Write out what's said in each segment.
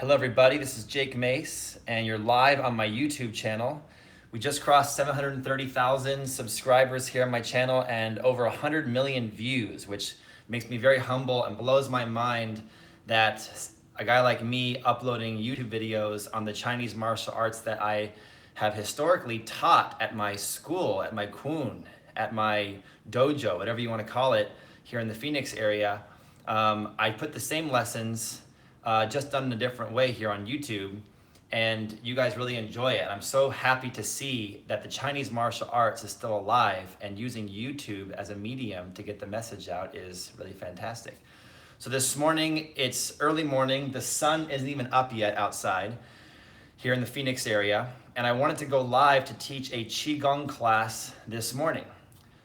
Hello everybody, this is Jake Mace and you're live on my YouTube channel. We just crossed 730,000 subscribers here on my channel and over 100 million views, which makes me very humble and blows my mind that a guy like me uploading YouTube videos on the Chinese martial arts that I have historically taught at my school, at my kun, at my dojo, whatever you want to call it, here in the Phoenix area. I put the same lessons just done in a different way here on YouTube, and you guys really enjoy it. I'm so happy to see that the Chinese martial arts is still alive, and using YouTube as a medium to get the message out is really fantastic. So this morning, it's early morning, the sun isn't even up yet outside here in the Phoenix area, and I wanted to go live to teach a Qigong class this morning.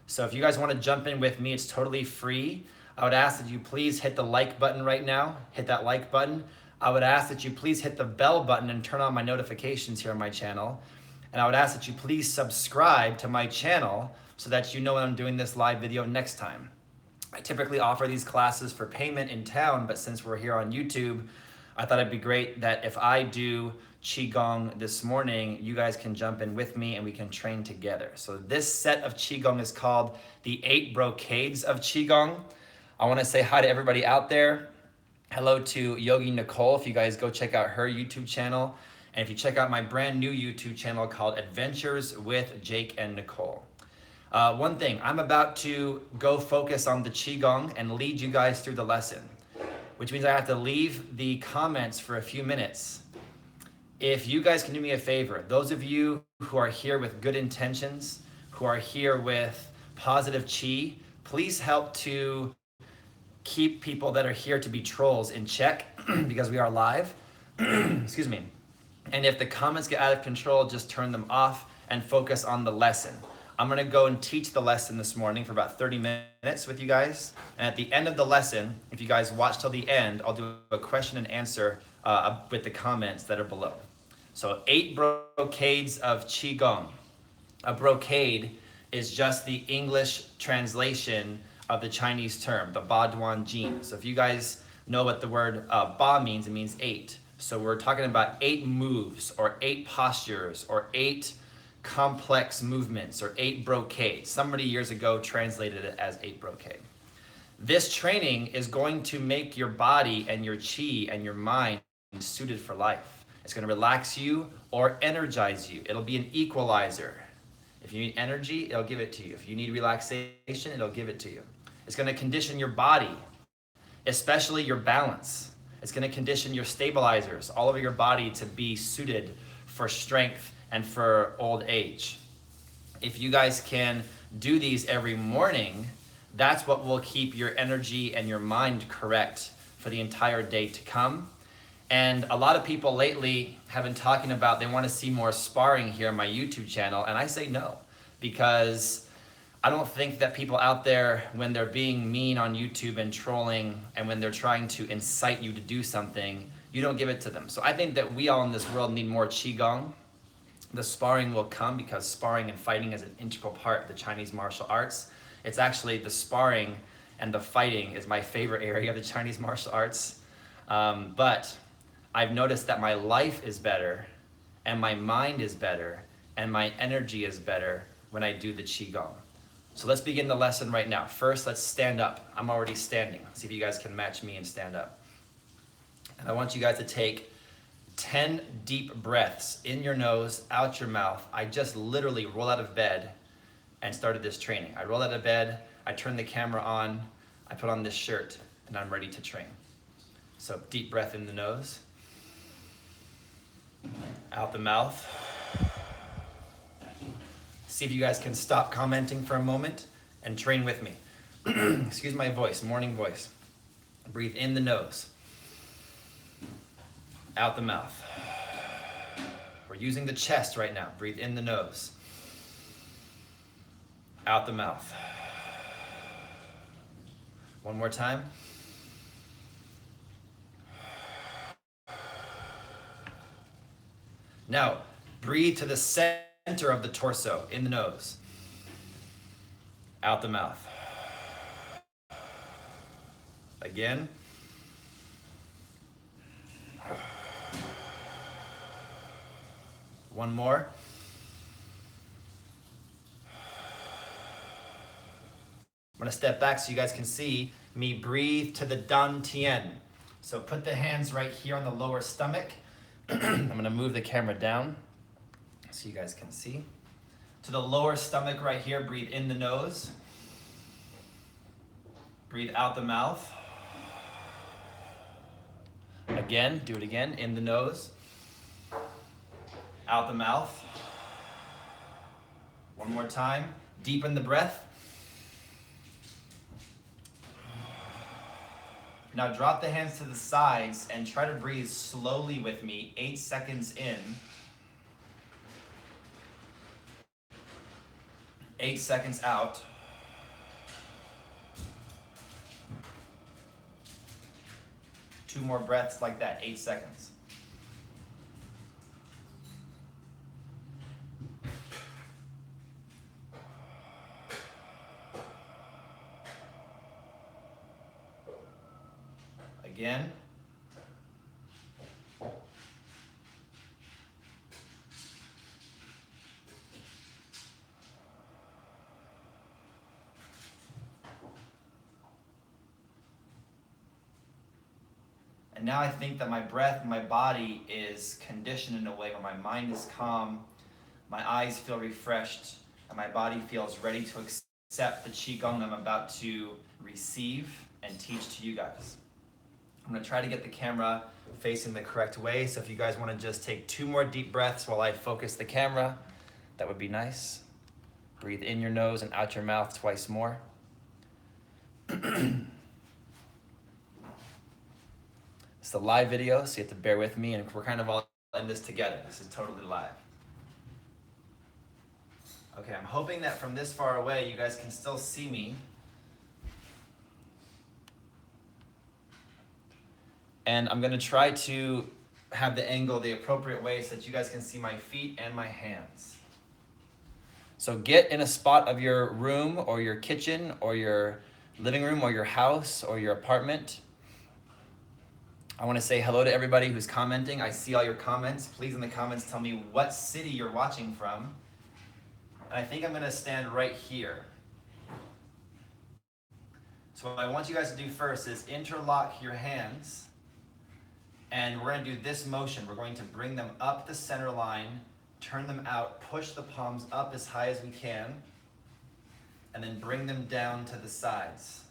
So if you guys want to jump in with me, it's totally free. I would ask that you please hit the like button right now. Hit that like button. I would ask that you please hit the bell button and turn on my notifications here on my channel. And I would ask that you please subscribe to my channel so that you know when I'm doing this live video next time. I typically offer these classes for payment in town, but since we're here on YouTube, I thought it'd be great that if I do Qigong this morning, you guys can jump in with me and we can train together. So this set of Qigong is called the 8 Brocades of Qigong. I want to say hi to everybody out there. Hello to Yogi Nicole, if you guys go check out her YouTube channel. And if you check out my brand new YouTube channel called Adventures with Jake and Nicole. One thing, I'm about to go focus on the Qigong and lead you guys through the lesson, which means I have to leave the comments for a few minutes. If you guys can do me a favor, those of you who are here with good intentions, who are here with positive Qi, please help to keep people that are here to be trolls in check because we are live. Excuse me. And if the comments get out of control, just turn them off and focus on the lesson. I'm gonna go and teach the lesson this morning for about 30 minutes with you guys. And at the end of the lesson, if you guys watch till the end, I'll do a question and answer with the comments that are below. So 8 brocades of Qigong. A brocade is just the English translation of the Chinese term, the Ba Duan Jin. So if you guys know what the word Ba means, it means 8. So we're talking about 8 moves or 8 postures or 8 complex movements or 8 brocades. Somebody years ago translated it as 8 brocade. This training is going to make your body and your Qi and your mind suited for life. It's going to relax you or energize you. It'll be an equalizer. If you need energy, it'll give it to you. If you need relaxation, it'll give it to you. It's going to condition your body, especially your balance. It's going to condition your stabilizers all over your body to be suited for strength and for old age. If you guys can do these every morning, that's what will keep your energy and your mind correct for the entire day to come. And a lot of people lately have been talking about they want to see more sparring here on my YouTube channel, and I say no, because I don't think that people out there, when they're being mean on YouTube and trolling, and when they're trying to incite you to do something, you don't give it to them. So I think that we all in this world need more Qigong. The sparring will come because sparring and fighting is an integral part of the Chinese martial arts. It's actually the sparring and the fighting is my favorite area of the Chinese martial arts. But I've noticed that my life is better and my mind is better and my energy is better when I do the Qigong. So let's begin the lesson right now. First, let's stand up. I'm already standing. See if you guys can match me and stand up. And I want you guys to take 10 deep breaths in your nose, out your mouth. I just literally roll out of bed and started this training. I roll out of bed, I turn the camera on, I put on this shirt, and I'm ready to train. So deep breath in the nose, out the mouth. See if you guys can stop commenting for a moment and train with me. Excuse my voice, morning voice. Breathe in the nose, out the mouth. We're using the chest right now. Breathe in the nose, out the mouth. One more time. Now, breathe to the center of the torso, in the nose, out the mouth. Again. One more. I'm gonna step back so you guys can see me breathe to the Dan Tien. So put the hands right here on the lower stomach. I'm gonna move the camera down so you guys can see. To the lower stomach right here, breathe in the nose. Breathe out the mouth. Again, do it again, in the nose. Out the mouth. One more time, deepen the breath. Now drop the hands to the sides and try to breathe slowly with me, 8 seconds in. 8 seconds out. Two more breaths like that, 8 seconds. Again. And now I think that my breath and my body is conditioned in a way where my mind is calm, my eyes feel refreshed, and my body feels ready to accept the Qigong I'm about to receive and teach to you guys. I'm gonna try to get the camera facing the correct way, so if you guys wanna just take 2 more deep breaths while I focus the camera, that would be nice. Breathe in your nose and out your mouth twice more. It's a live video, so you have to bear with me, and we're kind of all in this together. This is totally live. Okay, I'm hoping that from this far away, you guys can still see me. And I'm gonna try to have the angle the appropriate way so that you guys can see my feet and my hands. So get in a spot of your room or your kitchen or your living room or your house or your apartment. I wanna say hello to everybody who's commenting. I see all your comments. Please in the comments tell me what city you're watching from. And I think I'm gonna stand right here. So what I want you guys to do first is interlock your hands. And we're gonna do this motion. We're going to bring them up the center line, turn them out, push the palms up as high as we can, and then bring them down to the sides.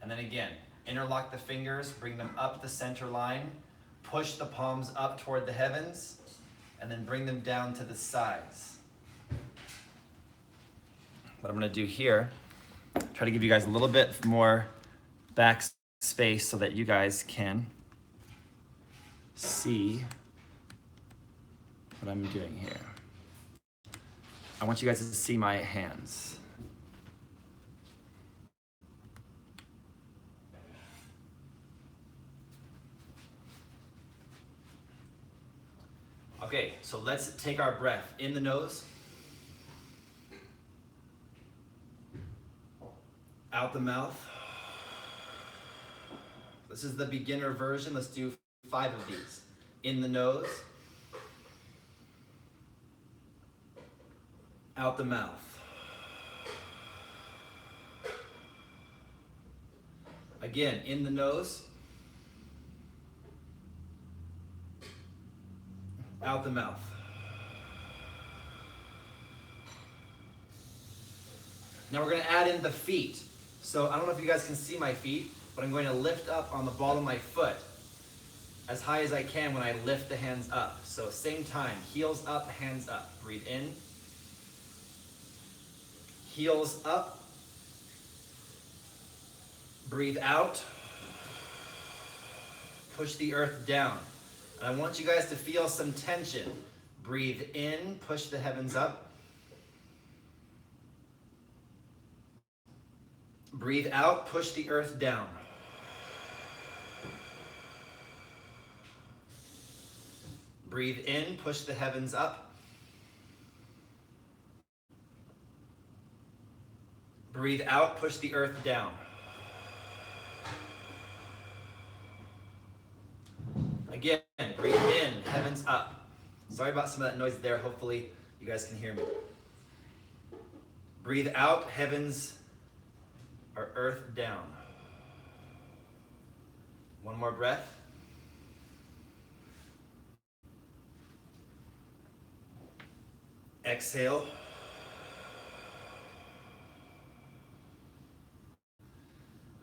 And then again, interlock the fingers, bring them up the center line, push the palms up toward the heavens, and then bring them down to the sides. What I'm gonna do here, try to give you guys a little bit more back space so that you guys can see what I'm doing here. I want you guys to see my hands. Okay, so let's take our breath in the nose, out the mouth. This is the beginner version. Let's do 5 of these. In the nose, out the mouth. Again, in the nose, out the mouth. Now we're going to add in the feet. So I don't know if you guys can see my feet, but I'm going to lift up on the ball of my foot as high as I can when I lift the hands up. So same time, heels up, hands up. Breathe in. Heels up. Breathe out. Push the earth down. And I want you guys to feel some tension. Breathe in, push the heavens up. Breathe out, push the earth down. Breathe in, push the heavens up. Breathe out, push the earth down. Again, breathe in, heavens up. Sorry about some of that noise there. Hopefully you guys can hear me. Breathe out, heavens are earth down. One more breath. Exhale.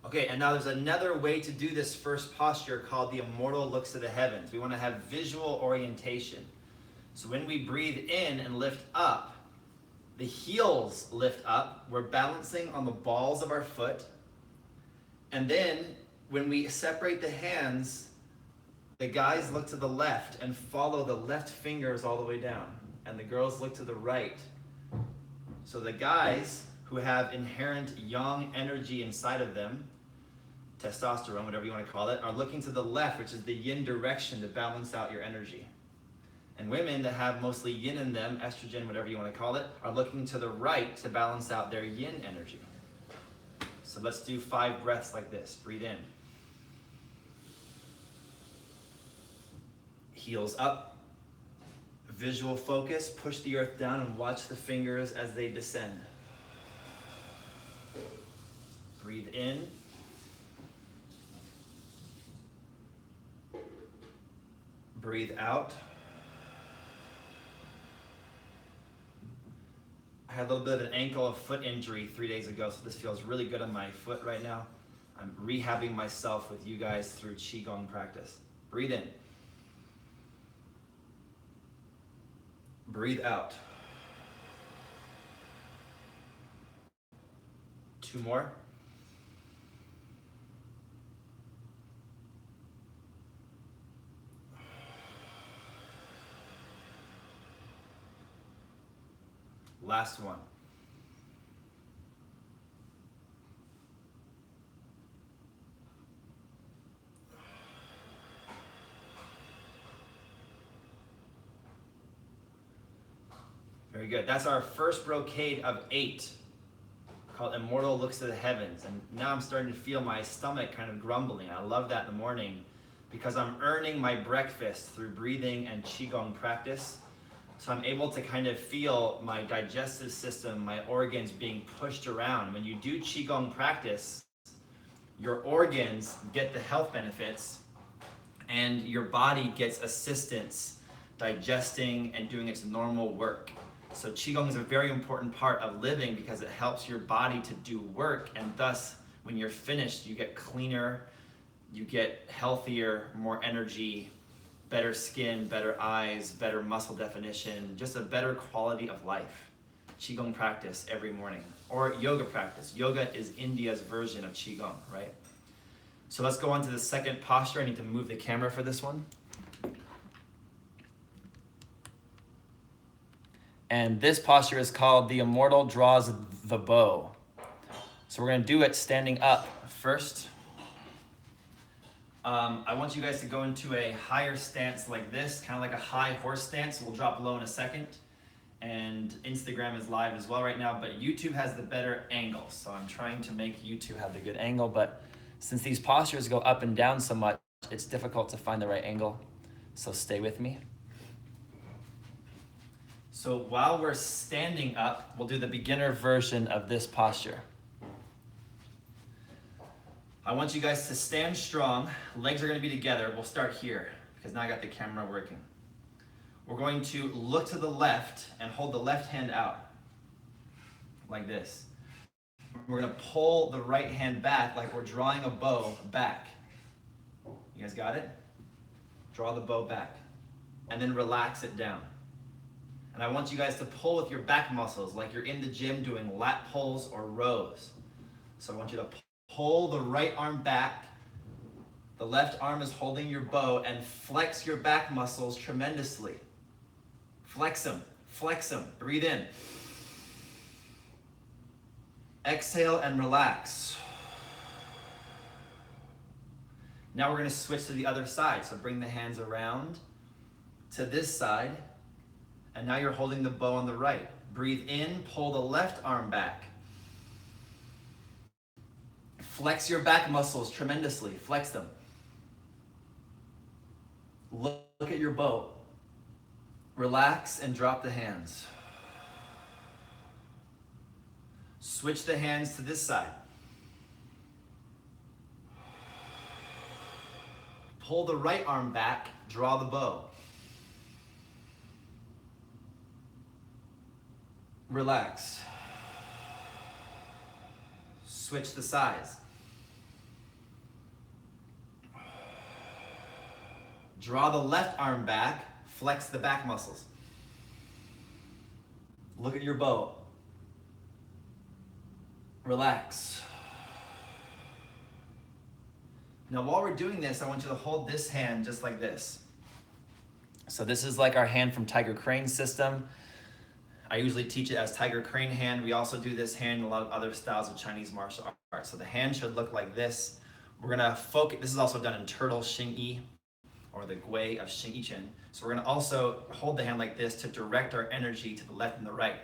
Okay, and now there's another way to do this first posture called the immortal looks to the heavens. We want to have visual orientation. So when we breathe in and lift up, the heels lift up. We're balancing on the balls of our foot. And then when we separate the hands, the guys look to the left and follow the left fingers all the way down. And the girls look to the right. So the guys who have inherent yang energy inside of them, testosterone, whatever you want to call it, are looking to the left, which is the yin direction to balance out your energy. And women that have mostly yin in them, estrogen, whatever you want to call it, are looking to the right to balance out their yin energy. So let's do 5 breaths like this. Breathe in. Heels up. Visual focus. Push the earth down and watch the fingers as they descend. Breathe in. Breathe out. I had a little bit of an ankle or foot injury 3 days ago, so this feels really good on my foot right now. I'm rehabbing myself with you guys through Qigong practice. Breathe in. Breathe out. 2 more. Last one. Very good. That's our first brocade of 8, called Immortal Looks to the Heavens. And now I'm starting to feel my stomach kind of grumbling. I love that in the morning because I'm earning my breakfast through breathing and Qigong practice. So I'm able to kind of feel my digestive system, my organs being pushed around. When you do Qigong practice, your organs get the health benefits and your body gets assistance digesting and doing its normal work. So Qigong is a very important part of living because it helps your body to do work, and thus when you're finished, you get cleaner, you get healthier, more energy, better skin, better eyes, better muscle definition, just a better quality of life. Qigong practice every morning, or yoga practice. Yoga is India's version of Qigong, right? So let's go on to the second posture. I need to move the camera for this one. And this posture is called the Immortal Draws the Bow. So we're gonna do it standing up first. I want you guys to go into a higher stance like this, kind of like a high horse stance. We'll drop low in a second. And Instagram is live as well right now, but YouTube has the better angle. So I'm trying to make YouTube have the good angle, but since these postures go up and down so much, it's difficult to find the right angle. So stay with me. So while we're standing up, we'll do the beginner version of this posture. I want you guys to stand strong. Legs are going to be together. We'll start here because now I got the camera working. We're going to look to the left and hold the left hand out like this. We're going to pull the right hand back like we're drawing a bow back. You guys got it? Draw the bow back and then relax it down. And I want you guys to pull with your back muscles like you're in the gym doing lat pulls or rows. So I want you to pull the right arm back. The left arm is holding your bow, and flex your back muscles tremendously. Flex them, flex them. Breathe in. Exhale and relax. Now we're going to switch to the other side. So bring the hands around to this side. And now you're holding the bow on the right. Breathe in, pull the left arm back. Flex your back muscles tremendously. Flex them. Look at your bow. Relax and drop the hands. Switch the hands to this side. Pull the right arm back, draw the bow. Relax. Switch the sides. Draw the left arm back, flex the back muscles. Look at your bow. Relax. Now while we're doing this, I want you to hold this hand just like this. So this is like our hand from Tiger Crane system. I usually teach it as Tiger Crane hand. We also do this hand in a lot of other styles of Chinese martial arts. So the hand should look like this. We're gonna focus, this is also done in Turtle Xing Yi, or the Gui of Xing Yi Chen. So we're gonna also hold the hand like this to direct our energy to the left and the right.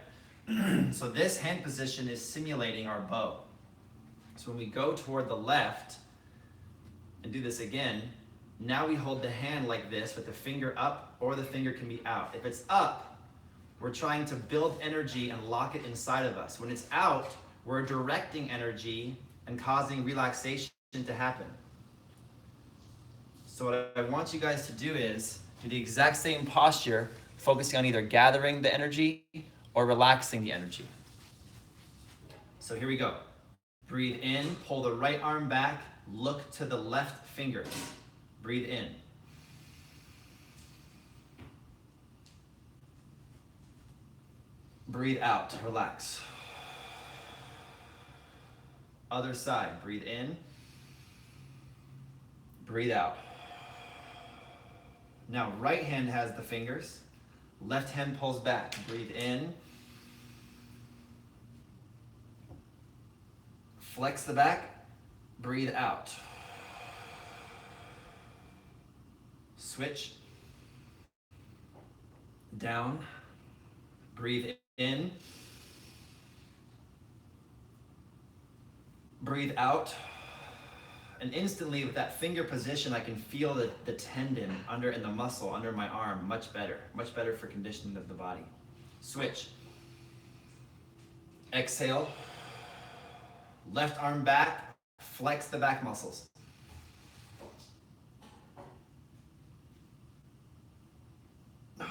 So this hand position is simulating our bow. So when we go toward the left and do this again, now we hold the hand like this with the finger up, or the finger can be out. If it's up, we're trying to build energy and lock it inside of us. When it's out, we're directing energy and causing relaxation to happen. So what I want you guys to do is do the exact same posture, focusing on either gathering the energy or relaxing the energy. So here we go. Breathe in, pull the right arm back, look to the left fingers. Breathe in. Breathe out, relax. Other side, breathe in. Breathe out. Now right hand has the fingers, left hand pulls back. Breathe in. Flex the back, breathe out. Switch. Down. Breathe in. Breathe out. And instantly with that finger position, I can feel the tendon in the muscle under my arm much better for conditioning of the body. Switch. Exhale. Left arm back, flex the back muscles. So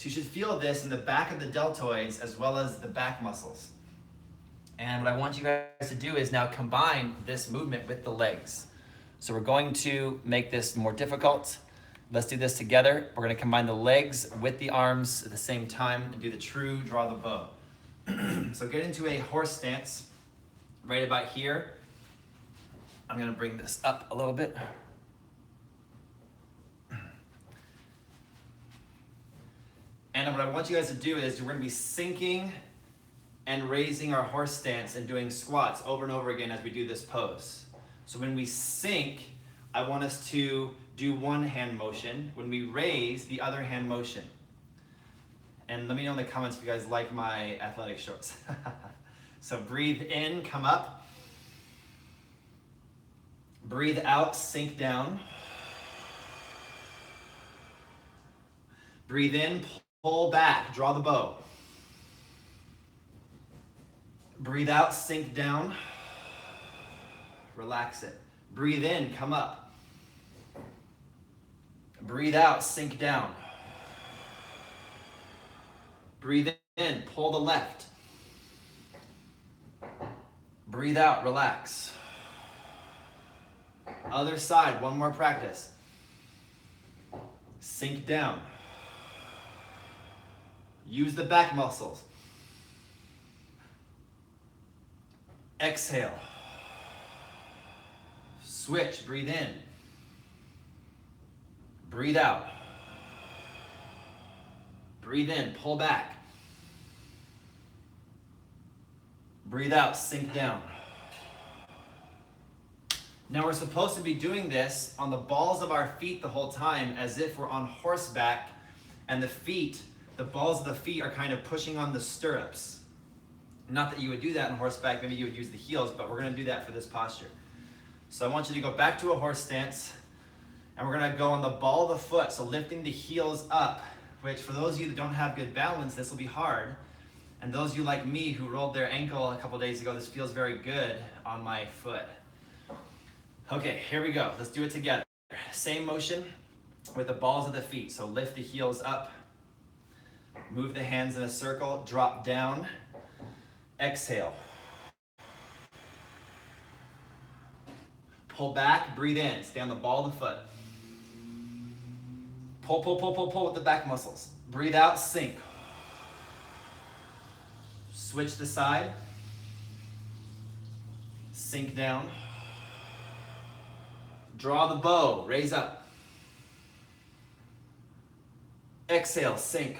you should feel this in the back of the deltoids as well as the back muscles. And what I want you guys to do is now combine this movement with the legs. So we're going to make this more difficult. Let's do this together. We're going to combine the legs with the arms at the same time and do the true draw the bow. So get into a horse stance right about here. I'm going to bring this up a little bit. And what I want you guys to do is we're going to be sinking and raising our horse stance and doing squats over and over again as we do this pose. So when we sink, I want us to do one hand motion. When we raise, the other hand motion. And let me know in the comments if you guys like my athletic shorts. So breathe in, come up. Breathe out, sink down. Breathe in, pull back, draw the bow. Breathe out, sink down. Relax it. Breathe in, come up. Breathe out, sink down. Breathe in, pull the left. Breathe out, relax. Other side, one more practice. Sink down. Use the back muscles. Exhale. Switch, breathe in. Breathe out. Breathe in, pull back. Breathe out, sink down. Now we're supposed to be doing this on the balls of our feet the whole time as if we're on horseback and the balls of the feet are kind of pushing on the stirrups. Not that you would do that on horseback, maybe you would use the heels, but we're gonna do that for this posture. So I want you to go back to a horse stance And we're gonna go on the ball of the foot, so lifting the heels up, which for those of you that don't have good balance, this will be hard. And those of you like me who rolled their ankle a couple days ago, this feels very good on my foot. Okay, here we go. Let's do it together. Same motion with the balls of the feet. So lift the heels up, move the hands in a circle, drop down, exhale. Pull back, breathe in, stay on the ball of the foot. Pull, pull, pull, pull, pull with the back muscles. Breathe out, sink. Switch the side. Sink down. Draw the bow, raise up. Exhale, sink.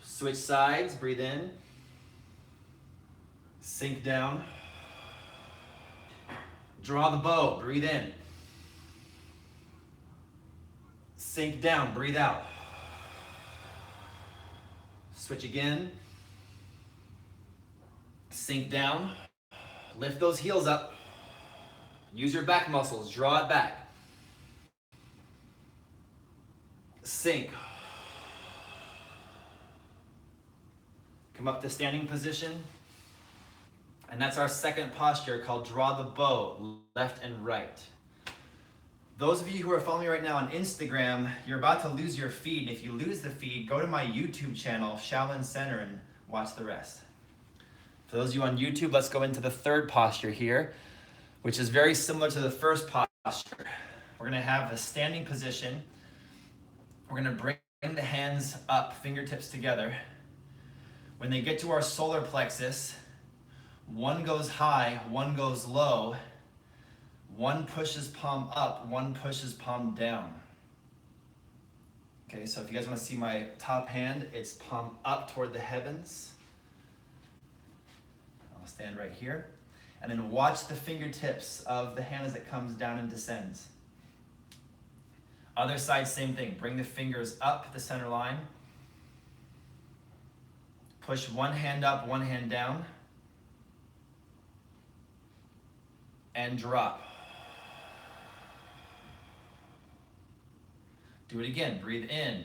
Switch sides, breathe in. Sink down. Draw the bow, breathe in. Sink down, breathe out. Switch again. Sink down. Lift those heels up. Use your back muscles, draw it back. Sink. Come up to standing position. And that's our second posture called draw the bow, left and right. Those of you who are following me right now on Instagram, you're about to lose your feed. And if you lose the feed, go to my YouTube channel, Shaolin Center, and watch the rest. For those of you on YouTube, let's go into the third posture here, which is very similar to the first posture. We're gonna have a standing position. We're gonna bring the hands up, fingertips together. When they get to our solar plexus, one goes high, one goes low. One pushes palm up, one pushes palm down. Okay, so if you guys want to see my top hand, it's palm up toward the heavens. I'll stand right here. And then watch the fingertips of the hand as it comes down and descends. Other side, same thing. Bring the fingers up the center line. Push one hand up, one hand down. And drop. Do it again, breathe in.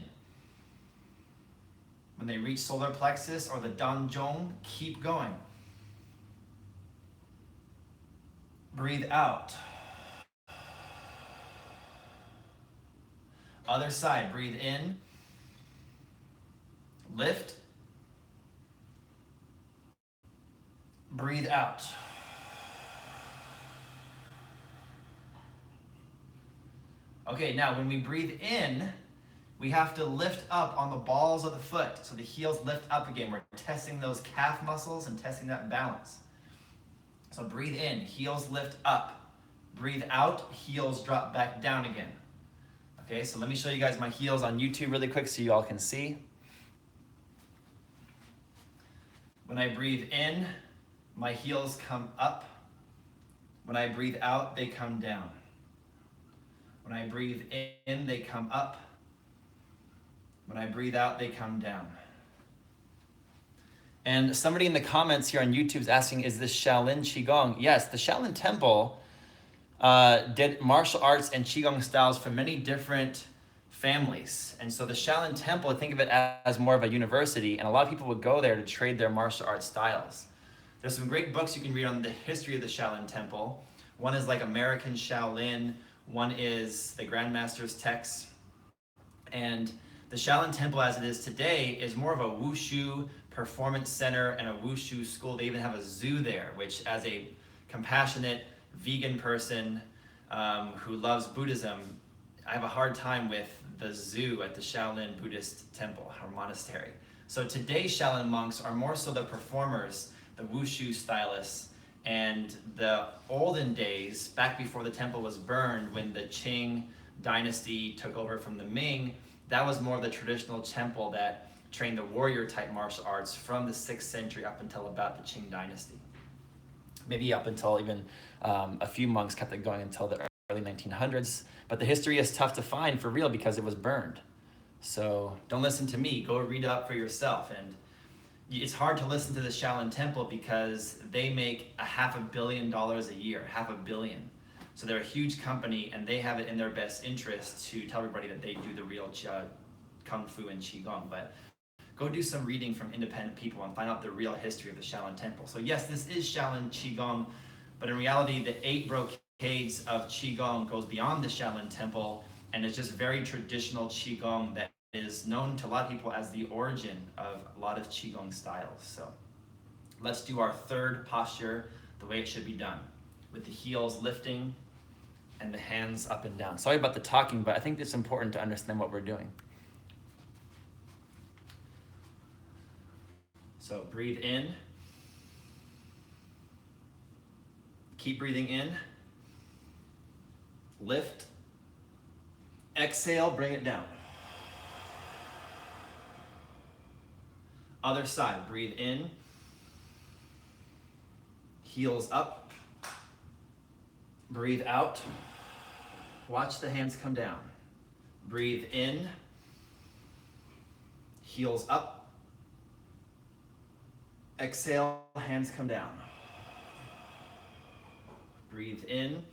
When they reach solar plexus or the danzhong, keep going. Breathe out. Other side, breathe in. Lift. Breathe out. Okay, now when we breathe in, we have to lift up on the balls of the foot. So the heels lift up again. We're testing those calf muscles and testing that balance. So breathe in, heels lift up. Breathe out, heels drop back down again. Okay, so let me show you guys my heels on YouTube really quick so you all can see. When I breathe in, my heels come up. When I breathe out, they come down. When I breathe in, they come up. When I breathe out, they come down. And somebody in the comments here on YouTube is asking, is this Shaolin Qigong? Yes, the Shaolin Temple did martial arts and Qigong styles for many different families. And so the Shaolin Temple, think of it as more of a university, and a lot of people would go there to trade their martial arts styles. There's some great books you can read on the history of the Shaolin Temple. One is like American Shaolin. One is the Grandmaster's Text. And the Shaolin Temple as it is today is more of a wushu performance center and a wushu school. They even have a zoo there, which as a compassionate vegan person who loves Buddhism, I have a hard time with the zoo at the Shaolin Buddhist temple or monastery. So today's Shaolin monks are more so the performers, the wushu stylists. And the olden days, back before the temple was burned, when the Qing dynasty took over from the Ming, that was more the traditional temple that trained the warrior type martial arts from the 6th century up until about the Qing dynasty. Maybe up until even a few monks kept it going until the early 1900s. But the history is tough to find for real because it was burned. So don't listen to me, go read up for yourself. And it's hard to listen to the Shaolin Temple because they make $500 million a year, $500 million. So they're a huge company, and they have it in their best interest to tell everybody that they do the real Kung Fu and Qigong. But go do some reading from independent people and find out the real history of the Shaolin Temple. So yes, this is Shaolin Qigong, but in reality, the 8 brocades of Qigong goes beyond the Shaolin Temple, and it's just very traditional Qigong that is known to a lot of people as the origin of a lot of Qigong styles. So let's do our third posture the way it should be done, with the heels lifting and the hands up and down. Sorry about the talking, but I think it's important to understand what we're doing. So breathe in. Keep breathing in. Lift. Exhale, bring it down. Other side, breathe in. Heels up. Breathe out. Watch the hands come down. Breathe in. Heels up. Exhale, hands come down. Breathe in.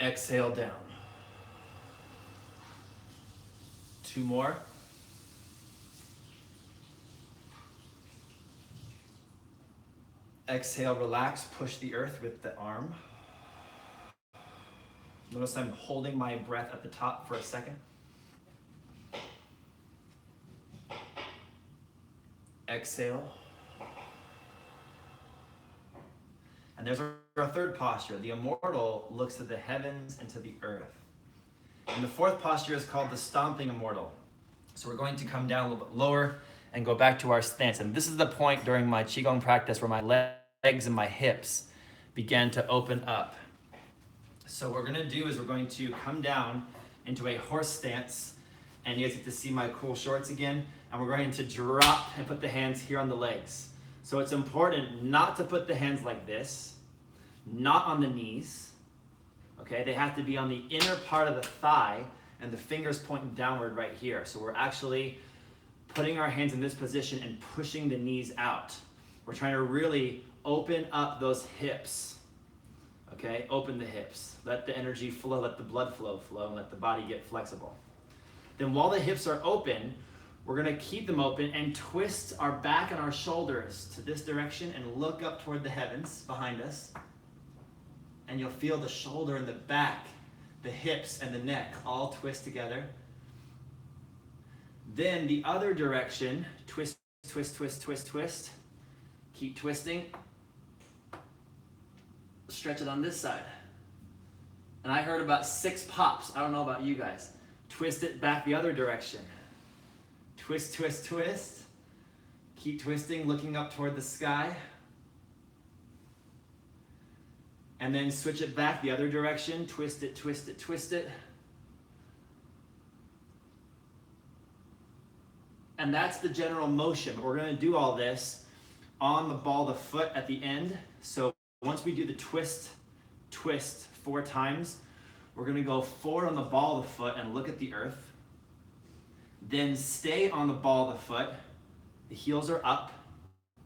Exhale down. 2 more. Exhale, relax, push the earth with the arm. Notice I'm holding my breath at the top for a second. Exhale. And there's our third posture. The immortal looks to the heavens and to the earth. And the fourth posture is called the stomping immortal. So we're going to come down a little bit lower and go back to our stance. And this is the point during my Qigong practice where my legs and my hips began to open up. So what we're gonna do is we're going to come down into a horse stance, and you guys get to see my cool shorts again, and we're going to drop and put the hands here on the legs. So it's important not to put the hands like this, not on the knees, okay? They have to be on the inner part of the thigh, and the fingers pointing downward right here. So we're actually putting our hands in this position and pushing the knees out. We're trying to really open up those hips, okay? Open the hips. Let the energy flow, let the blood flow, and let the body get flexible. Then while the hips are open, we're gonna keep them open and twist our back and our shoulders to this direction and look up toward the heavens behind us. And you'll feel the shoulder and the back, the hips and the neck all twist together. Then the other direction, twist, twist, twist, twist, twist. Keep twisting. Stretch it on this side. And I heard about 6 pops. I don't know about you guys. Twist it back the other direction. Twist, twist, twist. Keep twisting, looking up toward the sky. And then switch it back the other direction. Twist it, twist it, twist it. And that's the general motion. We're gonna do all this on the ball of the foot at the end. So once we do the twist, twist 4 times, we're gonna go forward on the ball of the foot and look at the earth. Then stay on the ball of the foot. The heels are up,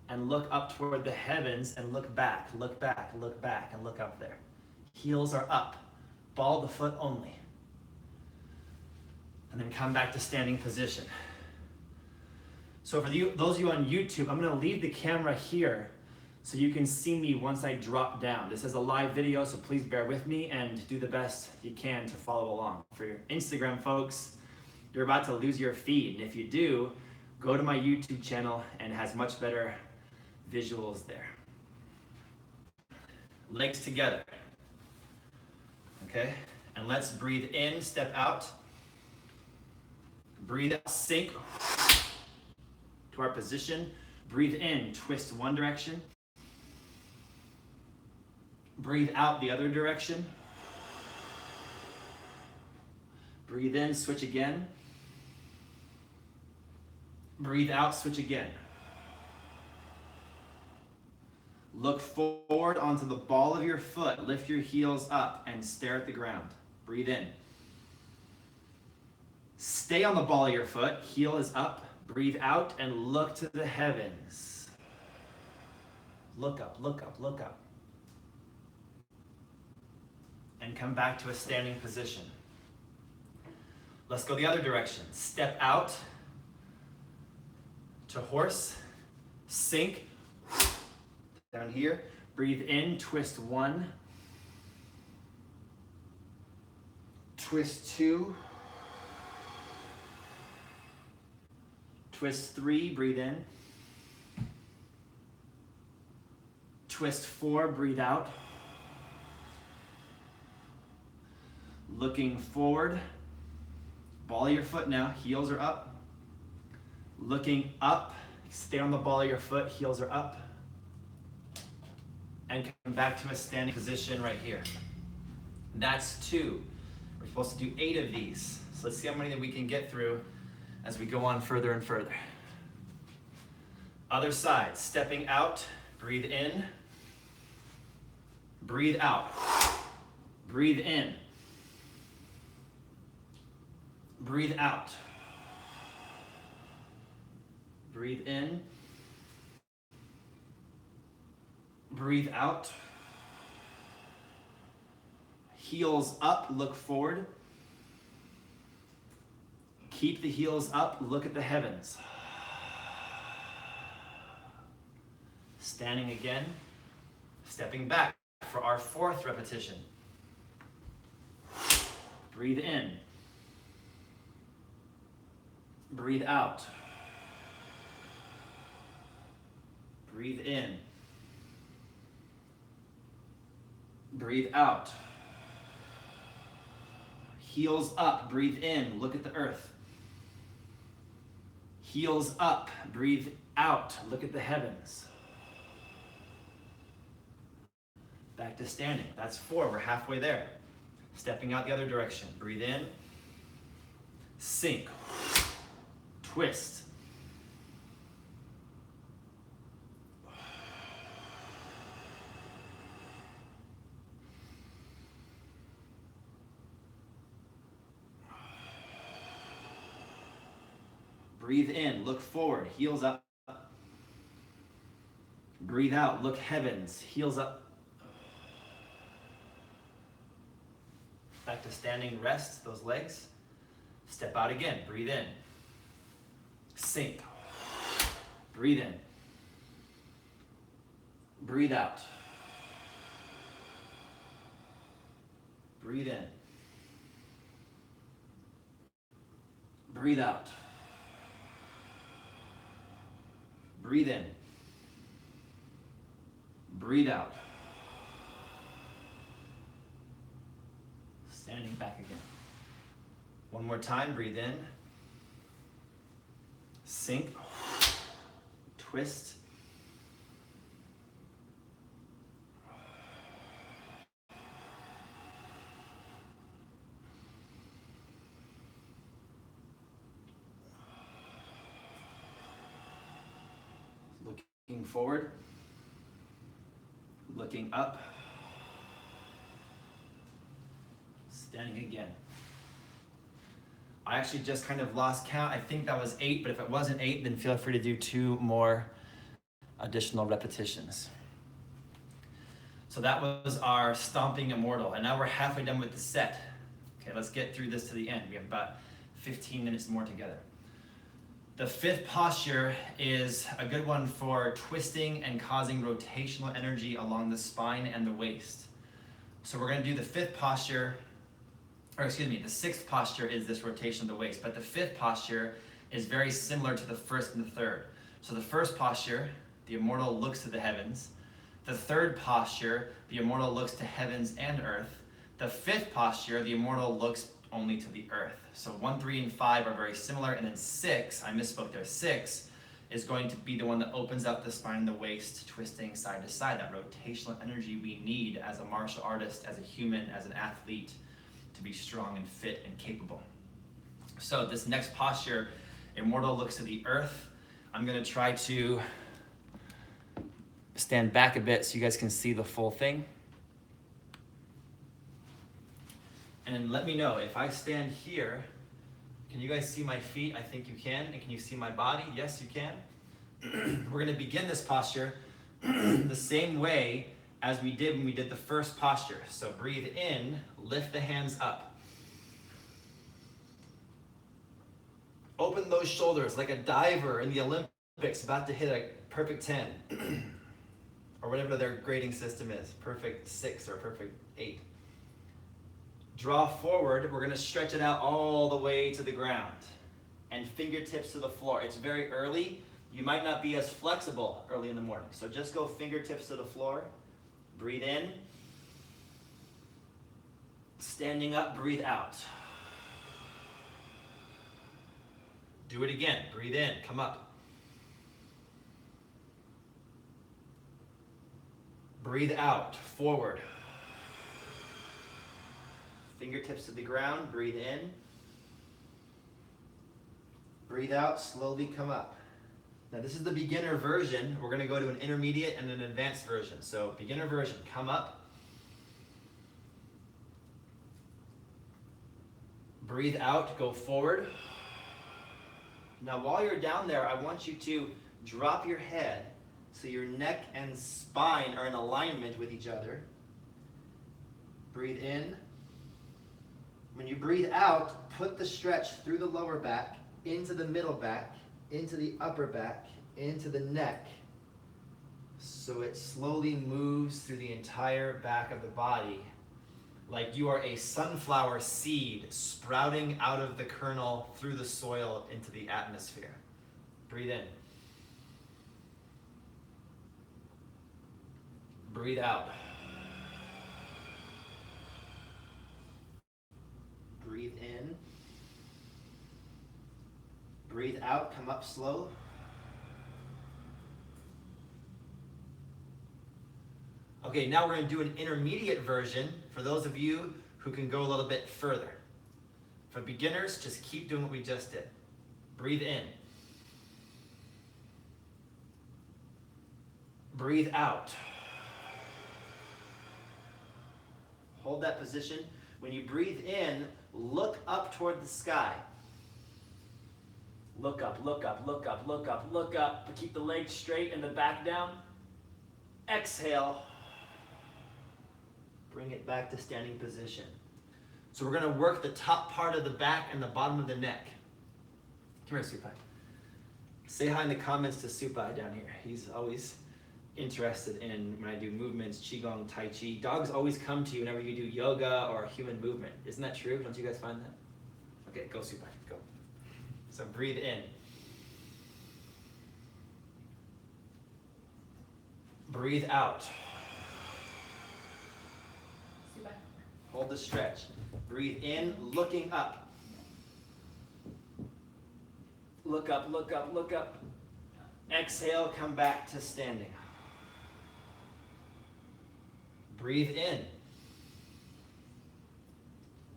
and look up toward the heavens and look back, look back, look back, and look up there. Heels are up, ball of the foot only. And then come back to standing position. So for those of you on YouTube, I'm gonna leave the camera here so you can see me once I drop down. This is a live video, so please bear with me and do the best you can to follow along. For your Instagram folks, you're about to lose your feed. And if you do, go to my YouTube channel and it has much better visuals there. Legs together. Okay? And let's breathe in, step out. Breathe out, sink to our position. Breathe in, twist one direction. Breathe out the other direction. Breathe in, switch again. Breathe out, switch again. Look forward onto the ball of your foot. Lift your heels up and stare at the ground. Breathe in. Stay on the ball of your foot. Heel is up. Breathe out and look to the heavens. look up, look up, look up. And come back to a standing position. Let's go the other direction. Step out to horse, sink, down here. Breathe in, twist 1, twist 2, twist 3, breathe in, twist 4, breathe out. Looking forward, ball of your foot now, heels are up. Looking up, stay on the ball of your foot, heels are up. And come back to a standing position right here. That's 2. We're supposed to do 8 of these. So let's see how many that we can get through as we go on further and further. Other side, stepping out, breathe in, breathe out, breathe in, breathe out, breathe in, breathe out, heels up, look forward, keep the heels up, look at the heavens. Standing again, stepping back for our 4th repetition. Breathe in, breathe out, breathe in, breathe out, heels up, breathe in, look at the earth, heels up, breathe out, look at the heavens. Back to standing, that's 4, we're halfway there. Stepping out the other direction, breathe in, sink, twist, breathe in, look forward, heels up, breathe out, look heavens, heels up. Back to standing, rest those legs. Step out again, breathe in. Sink. Breathe in. Breathe out. Breathe in. Breathe out. Breathe in. Breathe out. Standing back again. One more time, breathe in. Sink. Twist. Looking forward. Looking up. Standing again. I actually just kind of lost count. I think that was 8, but if it wasn't 8, then feel free to do 2 more additional repetitions. So that was our Stomping Immortal, and now we're halfway done with the set. Okay, let's get through this to the end. We have about 15 minutes more together. The 5th posture is a good one for twisting and causing rotational energy along the spine and the waist. So we're going to do the 5th posture. The 6th posture is this rotation of the waist, but the 5th posture is very similar to the 1st and the 3rd. So the 1st posture, the immortal looks to the heavens. The 3rd posture, the immortal looks to heavens and earth. The 5th posture, the immortal looks only to the earth. So 1, 3, and 5 are very similar, and then 6, I misspoke there, 6 is going to be the one that opens up the spine and the waist, twisting side to side, that rotational energy we need as a martial artist, as a human, as an athlete, to be strong and fit and capable. So this next posture, immortal looks to the earth. I'm going to try to stand back a bit so you guys can see the full thing. And let me know if I stand here, can you guys see my feet? I think you can. And can you see my body? Yes, you can. We're going to begin this posture the same way as we did when we did the first posture. So breathe in, lift the hands up. Open those shoulders like a diver in the Olympics about to hit a perfect 10. Or whatever their grading system is, perfect 6 or perfect 8. Draw forward, we're gonna stretch it out all the way to the ground. And fingertips to the floor. It's very early. You might not be as flexible early in the morning. So just go fingertips to the floor. Breathe in. Standing up, breathe out. Do it again. Breathe in, come up. Breathe out, forward. Fingertips to the ground, breathe in. Breathe out, slowly come up. Now this is the beginner version. We're gonna go to an intermediate and an advanced version. So beginner version, come up. Breathe out, go forward. Now while you're down there, I want you to drop your head so your neck and spine are in alignment with each other. Breathe in. When you breathe out, put the stretch through the lower back, into the middle back, into the upper back, into the neck. So it slowly moves through the entire back of the body, like you are a sunflower seed sprouting out of the kernel through the soil into the atmosphere. Breathe in. Breathe out. Breathe in. Breathe out, come up slow. Okay, now we're going to do an intermediate version for those of you who can go a little bit further. For beginners, just keep doing what we just did. Breathe in. Breathe out. Hold that position. When you breathe in, look up toward the sky. Look up, look up, look up, look up, look up. Keep the legs straight and the back down. Exhale. Bring it back to standing position. So we're going to work the top part of the back and the bottom of the neck. Come here, Supai. Say hi in the comments to Supai down here. He's always interested in when I do movements, Qigong, Tai Chi. Dogs always come to you whenever you do yoga or human movement. Isn't that true? Don't you guys find that? Okay, go Supai, go. So breathe in. Breathe out. Hold the stretch. Breathe in, looking up. Look up, look up, look up. Exhale, come back to standing. Breathe in.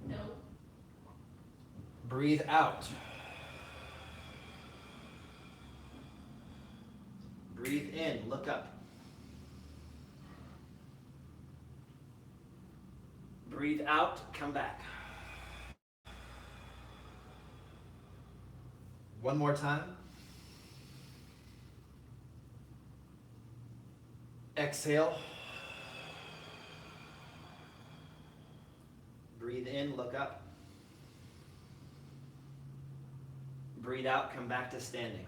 No. Breathe out. Breathe in, look up. Breathe out, come back. One more time. Exhale. Breathe in, look up. Breathe out, come back to standing.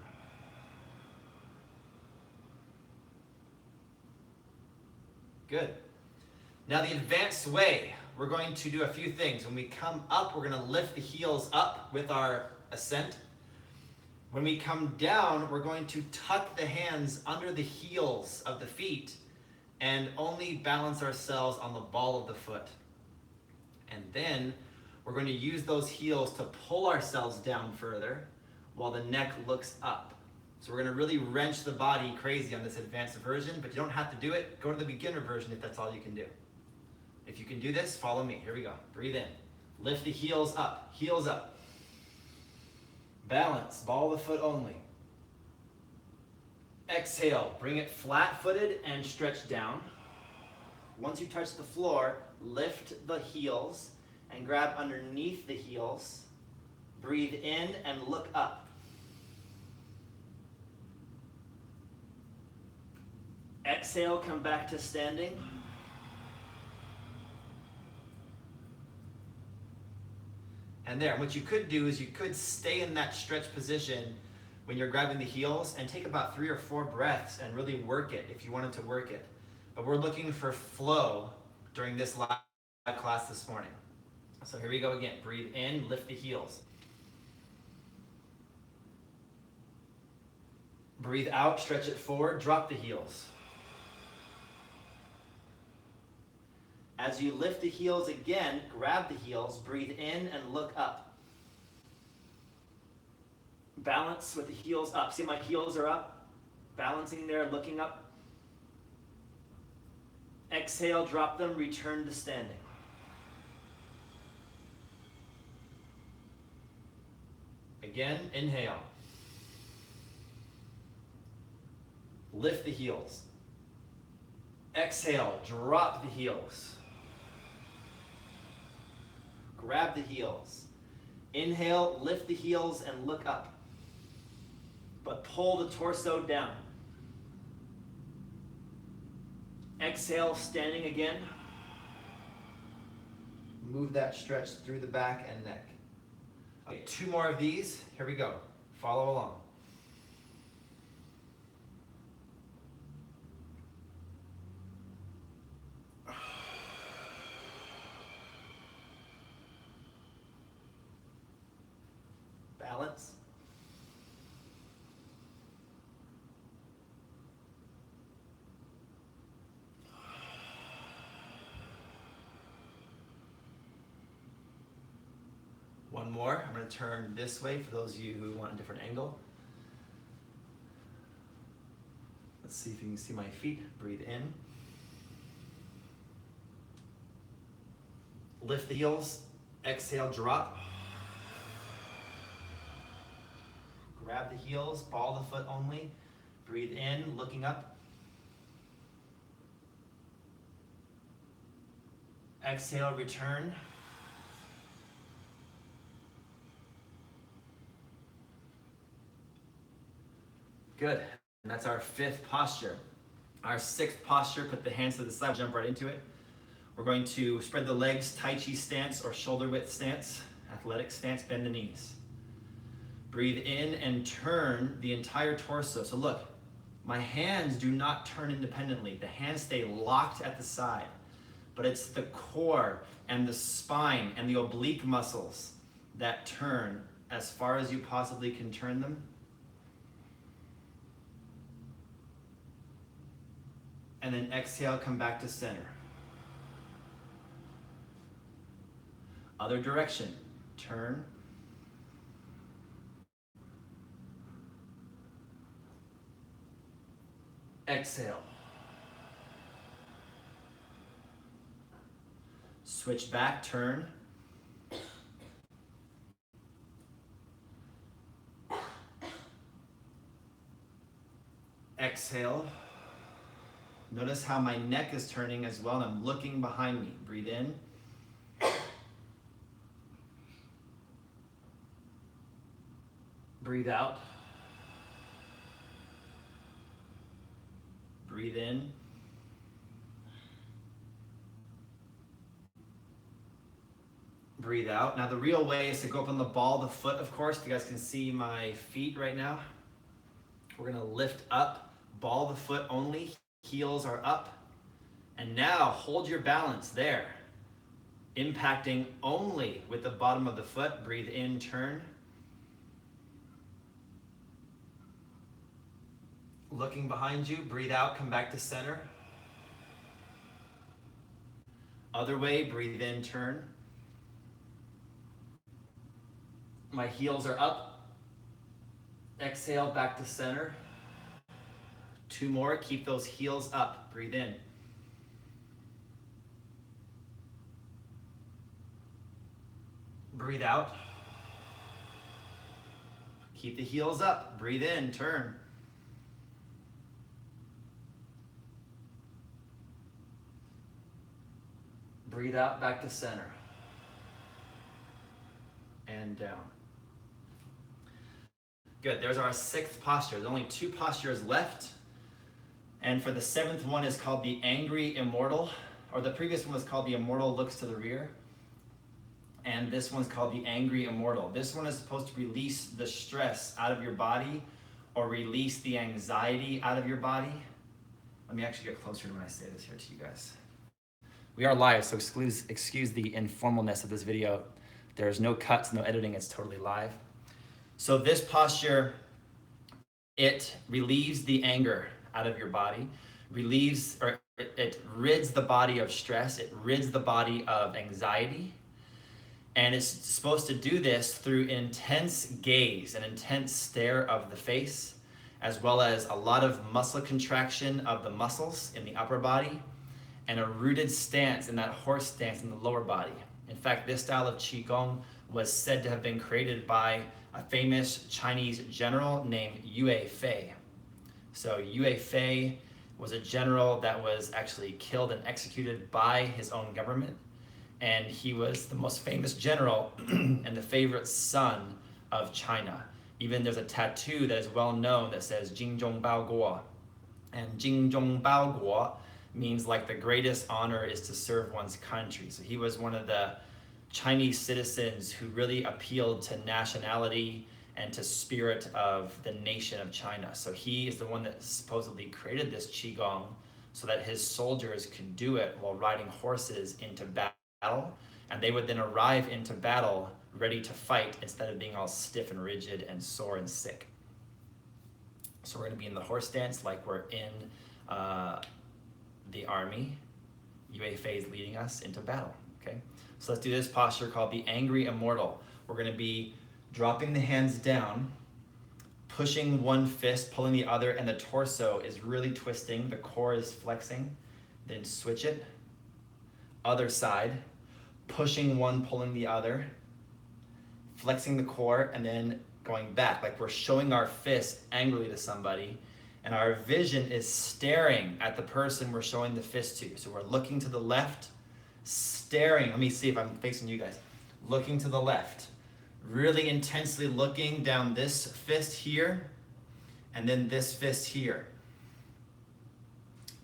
Good. Now the advanced way, we're going to do a few things. When we come up, we're going to lift the heels up with our ascent. When we come down, we're going to tuck the hands under the heels of the feet and only balance ourselves on the ball of the foot. And then we're going to use those heels to pull ourselves down further while the neck looks up. So we're going to really wrench the body crazy on this advanced version, but you don't have to do it. Go to the beginner version if that's all you can do. If you can do this, follow me. Here we go. Breathe in. Lift the heels up. Heels up. Balance. Ball of the foot only. Exhale. Bring it flat-footed and stretch down. Once you touch the floor, lift the heels and grab underneath the heels. Breathe in and look up. Exhale, come back to standing. And there, what you could do is you could stay in that stretch position when you're grabbing the heels and take about 3 or 4 breaths and really work it if you wanted to work it. But we're looking for flow during this live class this morning. So here we go again. Breathe in, lift the heels. Breathe out, stretch it forward, drop the heels. As you lift the heels again, grab the heels, breathe in and look up. Balance with the heels up. See, my heels are up. Balancing there, looking up. Exhale, drop them, return to standing. Again, inhale. Lift the heels. Exhale, drop the heels. Grab the heels. Inhale, lift the heels and look up. But pull the torso down. Exhale, standing again. Move that stretch through the back and neck. Okay, 2 more of these. Here we go. Follow along. Balance. One more. I'm going to turn this way for those of you who want a different angle. Let's see if you can see my feet. Breathe in. Lift the heels. Exhale, drop. Grab the heels, ball the foot only. Breathe in, looking up. Exhale, return. Good. And that's our 5th posture. Our 6th posture, put the hands to the side, jump right into it. We're going to spread the legs, Tai Chi stance or shoulder width stance, athletic stance, bend the knees. Breathe in and turn the entire torso. So look, my hands do not turn independently. The hands stay locked at the side. But it's the core and the spine and the oblique muscles that turn as far as you possibly can turn them. And then exhale, come back to center. Other direction, turn. Exhale. Switch back, turn. Exhale. Notice how my neck is turning as well, and I'm looking behind me. Breathe in. Breathe out. Breathe in. Breathe out. Now the real way is to go up on the ball of the foot, of course. You guys can see my feet right now. We're gonna lift up, ball of the foot only, heels are up. And now hold your balance there. Impacting only with the bottom of the foot. Breathe in, turn. Looking behind you, breathe out, come back to center. Other way, breathe in, turn. My heels are up. Exhale, back to center. 2 more, keep those heels up. Breathe in. Breathe out. Keep the heels up. Breathe in, turn. Breathe out, back to center. And down. Good, there's our 6th posture. There's only 2 postures left. And for the 7th one is called the Angry Immortal, or the previous one was called the Immortal Looks to the Rear. And this one's called the Angry Immortal. This one is supposed to release the stress out of your body or release the anxiety out of your body. Let me actually get closer to when I say this here to you guys. We are live, so excuse the informalness of this video. There's no cuts, no editing, it's totally live. So this posture, it relieves the anger out of your body, it rids the body of stress, it rids the body of anxiety, and it's supposed to do this through intense gaze, an intense stare of the face, as well as a lot of muscle contraction of the muscles in the upper body, and a rooted stance in that horse stance in the lower body. In fact, this style of Qigong was said to have been created by a famous Chinese general named Yue Fei. So Yue Fei was a general that was actually killed and executed by his own government. And he was the most famous general and the favorite son of China. Even there's a tattoo that is well known that says Jingzhong Bao Guo. And Jingzhong Bao Guo means like the greatest honor is to serve one's country. So he was one of the Chinese citizens who really appealed to nationality and to spirit of the nation of China. So he is the one that supposedly created this Qigong so that his soldiers could do it while riding horses into battle, and they would then arrive into battle ready to fight instead of being all stiff and rigid and sore and sick. So we're going to be in the horse stance like we're in the army. Yue Fei is leading us into battle, okay? So let's do this posture called the Angry Immortal. We're going to be dropping the hands down, pushing one fist, pulling the other, and the torso is really twisting, the core is flexing. Then switch it. Other side, pushing one, pulling the other, flexing the core, and then going back, like we're showing our fist angrily to somebody, and our vision is staring at the person we're showing the fist to. So we're looking to the left, staring. Let me see if I'm facing you guys. Looking to the left, really intensely looking down this fist here, and then this fist here.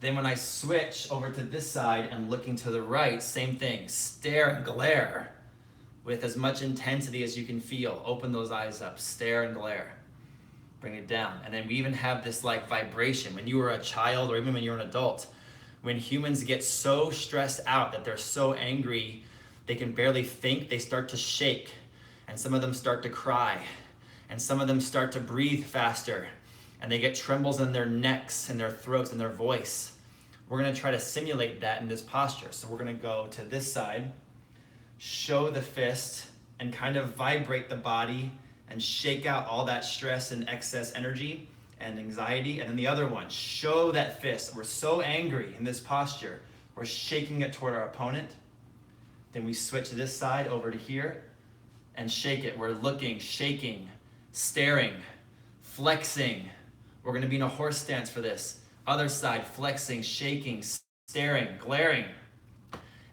Then when I switch over to this side and looking to the right, same thing, stare and glare with as much intensity as you can feel. Open those eyes up, stare and glare. Bring it down. And then we even have this like vibration. When you were a child or even when you're an adult, when humans get so stressed out that they're so angry, they can barely think, they start to shake. And some of them start to cry. And some of them start to breathe faster. And they get trembles in their necks and their throats and their voice. We're going to try to simulate that in this posture. So we're going to go to this side, show the fist, and kind of vibrate the body and shake out all that stress and excess energy and anxiety. And then the other one, show that fist. We're so angry in this posture. We're shaking it toward our opponent. Then we switch to this side over to here and shake it. We're looking, shaking, staring, flexing. We're going to be in a horse stance for this. Other side, flexing, shaking, staring, glaring.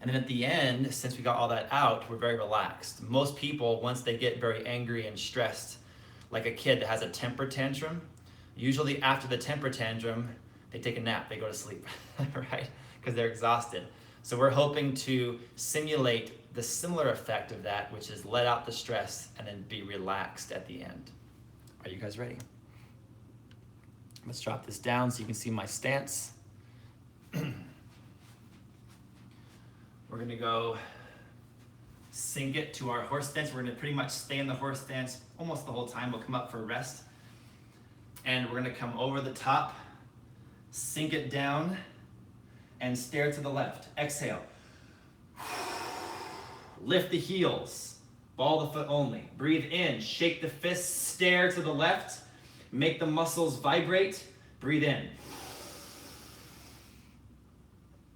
And then at the end, since we got all that out, we're very relaxed. Most people, once they get very angry and stressed, like a kid that has a temper tantrum, usually after the temper tantrum, they take a nap, they go to sleep, right? Because they're exhausted. So we're hoping to simulate the similar effect of that, which is let out the stress and then be relaxed at the end. Are you guys ready? Let's drop this down so you can see my stance. We're gonna go sink it to our horse stance. We're gonna pretty much stay in the horse stance almost the whole time. We'll come up for a rest. And we're gonna come over the top, sink it down, and stare to the left. Exhale. Lift the heels, ball the foot only. Breathe in, shake the fists, stare to the left, make the muscles vibrate. Breathe in.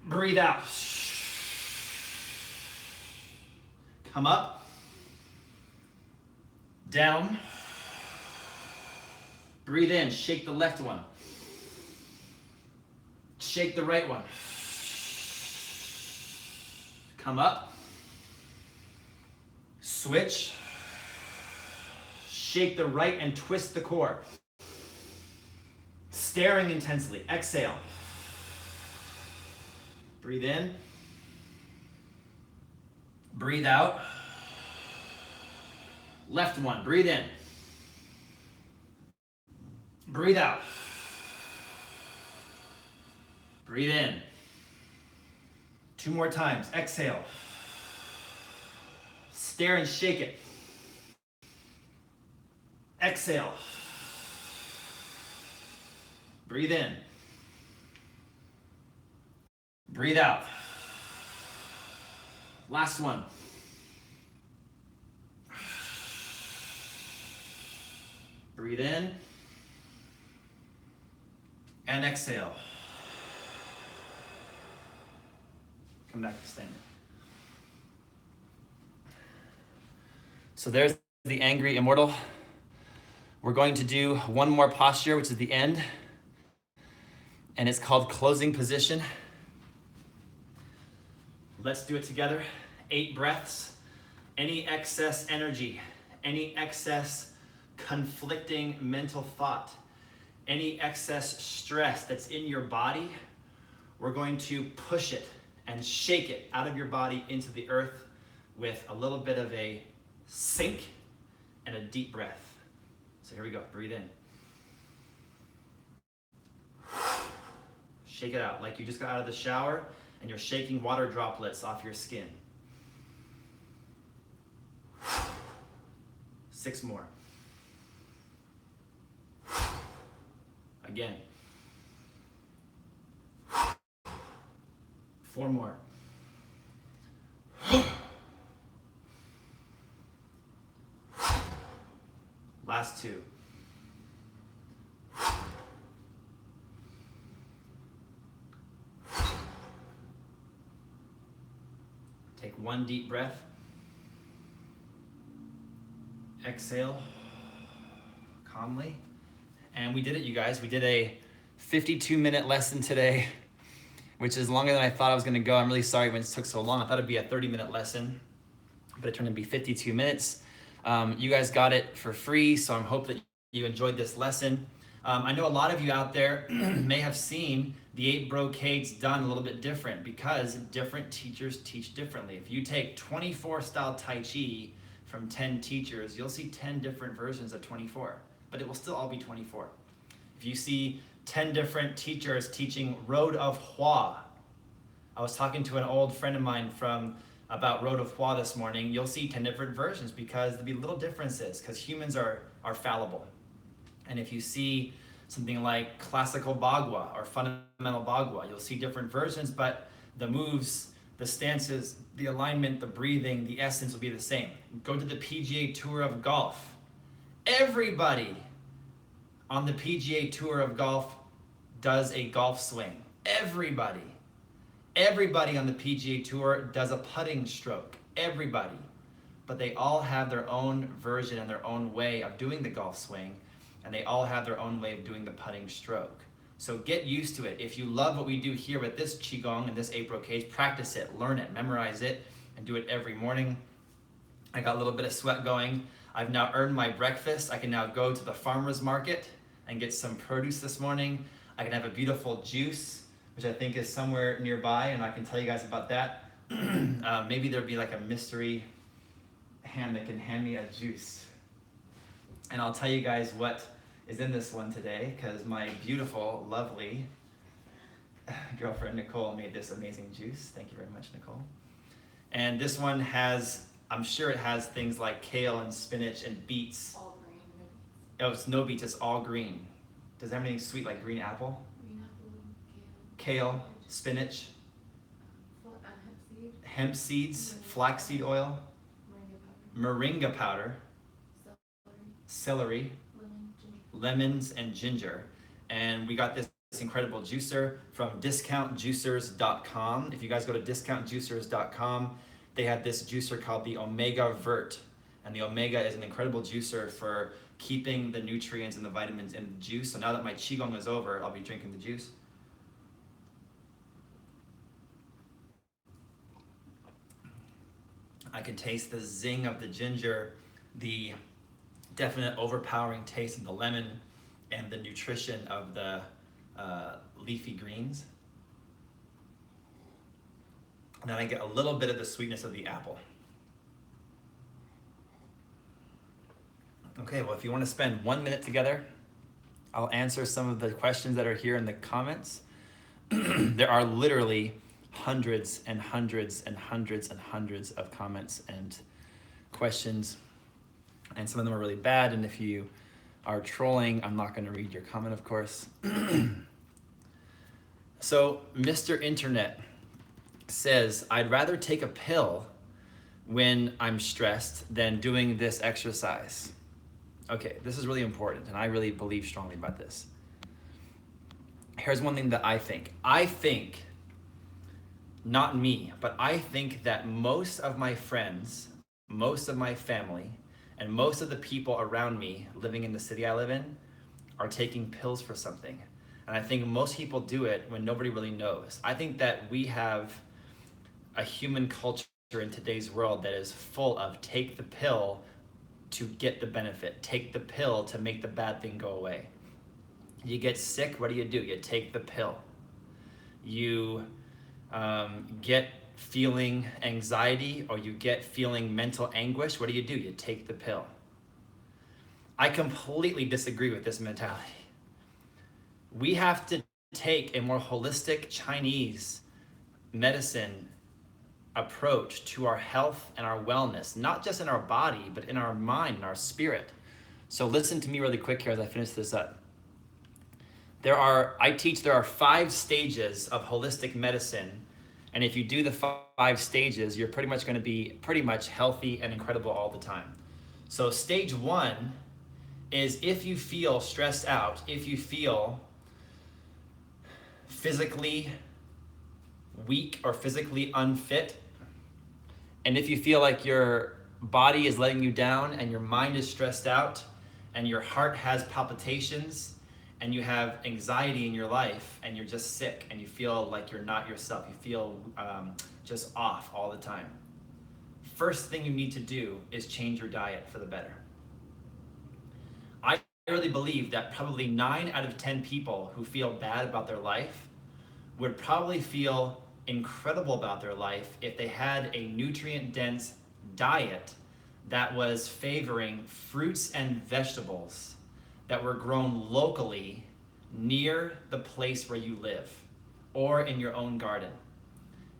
Breathe out. Come up, down, breathe in, shake the left one, shake the right one, come up, switch, shake the right and twist the core, staring intensely, exhale. Breathe in. Breathe out. Left one, breathe in. Breathe out. Breathe in. 2 more times, exhale. Stare and shake it. Exhale. Breathe in. Breathe out. Last one. Breathe in. And exhale. Come back to standing. So there's the angry immortal. We're going to do one more posture, which is the end. And it's called closing position. Let's do it together. 8 breaths. Any excess energy, any excess conflicting mental thought, any excess stress that's in your body, we're going to push it and shake it out of your body into the earth with a little bit of a sink and a deep breath. So here we go, breathe in. Shake it out like you just got out of the shower and you're shaking water droplets off your skin. 6 more. Again. 4 more. Last 2. Take 1 deep breath. Exhale calmly. And we did it, you guys. We did a 52-minute lesson today, which is longer than I thought I was going to go. I'm really sorry when it took so long. I thought it'd be a 30-minute lesson, but it turned out to be 52 minutes. You guys got it for free, so I hope that you enjoyed this lesson. I know a lot of you out there may have seen the 8 brocades done a little bit different because different teachers teach differently. If you take 24 style Tai Chi from 10 teachers, you'll see 10 different versions of 24, but it will still all be 24. If you see 10 different teachers teaching Road of Hua, I was talking to an old friend of mine about Road of Hua this morning, you'll see 10 different versions because there'll be little differences because humans are fallible. And if you see something like classical Bagua or fundamental Bagua, you'll see different versions, but the moves, the stances, the alignment, the breathing, the essence will be the same. Go to the PGA Tour of Golf. Everybody on the PGA Tour of Golf does a golf swing. Everybody. Everybody on the PGA Tour does a putting stroke. Everybody. But they all have their own version and their own way of doing the golf swing, and they all have their own way of doing the putting stroke. So get used to it. If you love what we do here with this Qigong and this 8 brocades, practice it, learn it, memorize it, and do it every morning. I got a little bit of sweat going. I've now earned my breakfast. I can now go to the farmer's market and get some produce this morning. I can have a beautiful juice, which I think is somewhere nearby, and I can tell you guys about that. Maybe there'll be like a mystery hand that can hand me a juice. And I'll tell you guys what is in this one today, because my beautiful, lovely girlfriend Nicole made this amazing juice. Thank you very much, Nicole. And this one has, I'm sure it has things like kale and spinach and beets. All green. Oh, it's no beets, it's all green. Does it have anything sweet like green apple? Green apple, Kale, spinach, hemp seed, hemp seeds, flaxseed oil, moringa powder, moringa powder, celery, celery, lemon, ginger. lemons, and ginger. And we got this incredible juicer from discountjuicers.com. If you guys go to discountjuicers.com, they have this juicer called the Omega Vert. And the Omega is an incredible juicer for keeping the nutrients and the vitamins in the juice. So now that my Qigong is over, I'll be drinking the juice. I can taste the zing of the ginger, the definite overpowering taste of the lemon, and the nutrition of the leafy greens. And then I get a little bit of the sweetness of the apple. Okay, well, if you want to spend 1 minute together, I'll answer some of the questions that are here in the comments. There are literally hundreds and hundreds and hundreds and hundreds of comments and questions, and some of them are really bad, and if you are trolling, I'm not going to read your comment, of course. So Mr. Internet says, I'd rather take a pill when I'm stressed than doing this exercise. Okay, this is really important, and I really believe strongly about this. Here's one thing that I think. I think, not me, but I think that most of my friends, most of my family, and most of the people around me living in the city I live in are taking pills for something. And I think most people do it when nobody really knows. I think that we have a human culture in today's world that is full of take the pill to get the benefit, take the pill to make the bad thing go away. You get sick, what do? You take the pill. You get feeling anxiety or you get feeling mental anguish, what do? You take the pill. I completely disagree with this mentality. We have to take a more holistic Chinese medicine approach to our health and our wellness, not just in our body, but in our mind and our spirit. So listen to me really quick here as I finish this up. I teach there are 5 stages of holistic medicine, and if you do the 5 stages, you're pretty much going to be pretty much healthy and incredible all the time. So stage 1 is if you feel stressed out, if you feel physically weak or physically unfit, and if you feel like your body is letting you down and your mind is stressed out and your heart has palpitations and you have anxiety in your life and you're just sick and you feel like you're not yourself, you feel just off all the time, first thing you need to do is change your diet for the better. I really believe that probably 9 out of 10 people who feel bad about their life would probably feel incredible about their life if they had a nutrient-dense diet that was favoring fruits and vegetables that were grown locally near the place where you live or in your own garden.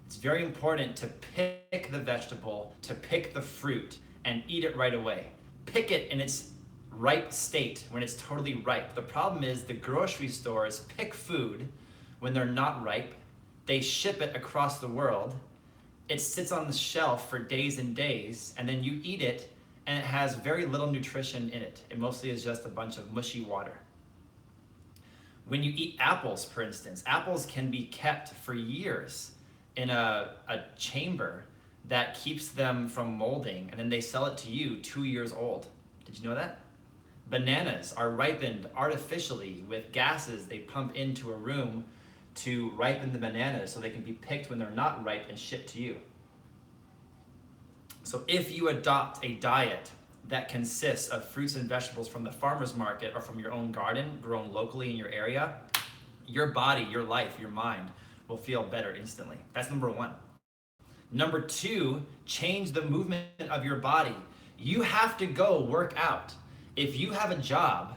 It's very important to pick the vegetable, to pick the fruit, and eat it right away. Pick it in its ripe state, when it's totally ripe. The problem is the grocery stores pick food when they're not ripe. They ship it across the world. It sits on the shelf for days and days, and then you eat it, and it has very little nutrition in it. It mostly is just a bunch of mushy water. When you eat apples, for instance, apples can be kept for years in a chamber that keeps them from molding, and then they sell it to you 2 years old. Did you know that? Bananas are ripened artificially with gases they pump into a room to ripen the bananas so they can be picked when they're not ripe and shipped to you. So if you adopt a diet that consists of fruits and vegetables from the farmer's market or from your own garden, grown locally in your area, your body, your life, your mind will feel better instantly. That's number 1. Number 2, change the movement of your body. You have to go work out. If you have a job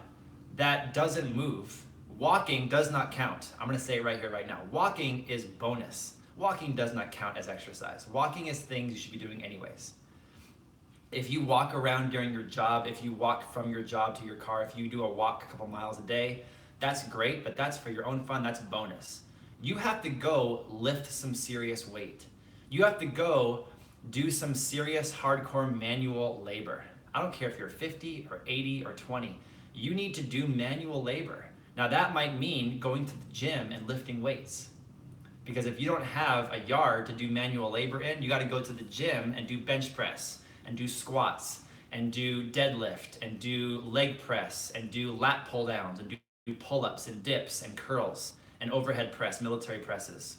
that doesn't move, walking does not count. I'm gonna say it right here, right now. Walking is bonus. Walking does not count as exercise. Walking is things you should be doing anyways. If you walk around during your job, if you walk from your job to your car, if you do a walk a couple miles a day, that's great, but that's for your own fun, that's bonus. You have to go lift some serious weight. You have to go do some serious hardcore manual labor. I don't care if you're 50 or 80 or 20. You need to do manual labor. Now that might mean going to the gym and lifting weights. Because if you don't have a yard to do manual labor in, you gotta go to the gym and do bench press and do squats and do deadlift and do leg press and do lat pull downs and do pull-ups and dips and curls and overhead press, military presses.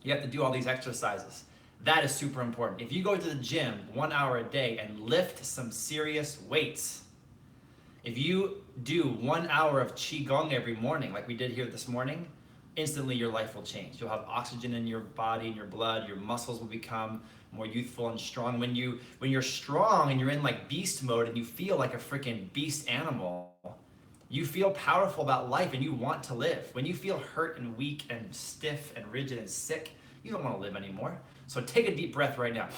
You have to do all these exercises. That is super important. If you go to the gym 1 hour a day and lift some serious weights, if you do 1 hour of Qigong every morning, like we did here this morning, instantly your life will change. You'll have oxygen in your body, in your blood, your muscles will become more youthful and strong. When you're strong and you're in like beast mode and you feel like a freaking beast animal, you feel powerful about life and you want to live. When you feel hurt and weak and stiff and rigid and sick, you don't want to live anymore. So take a deep breath right now.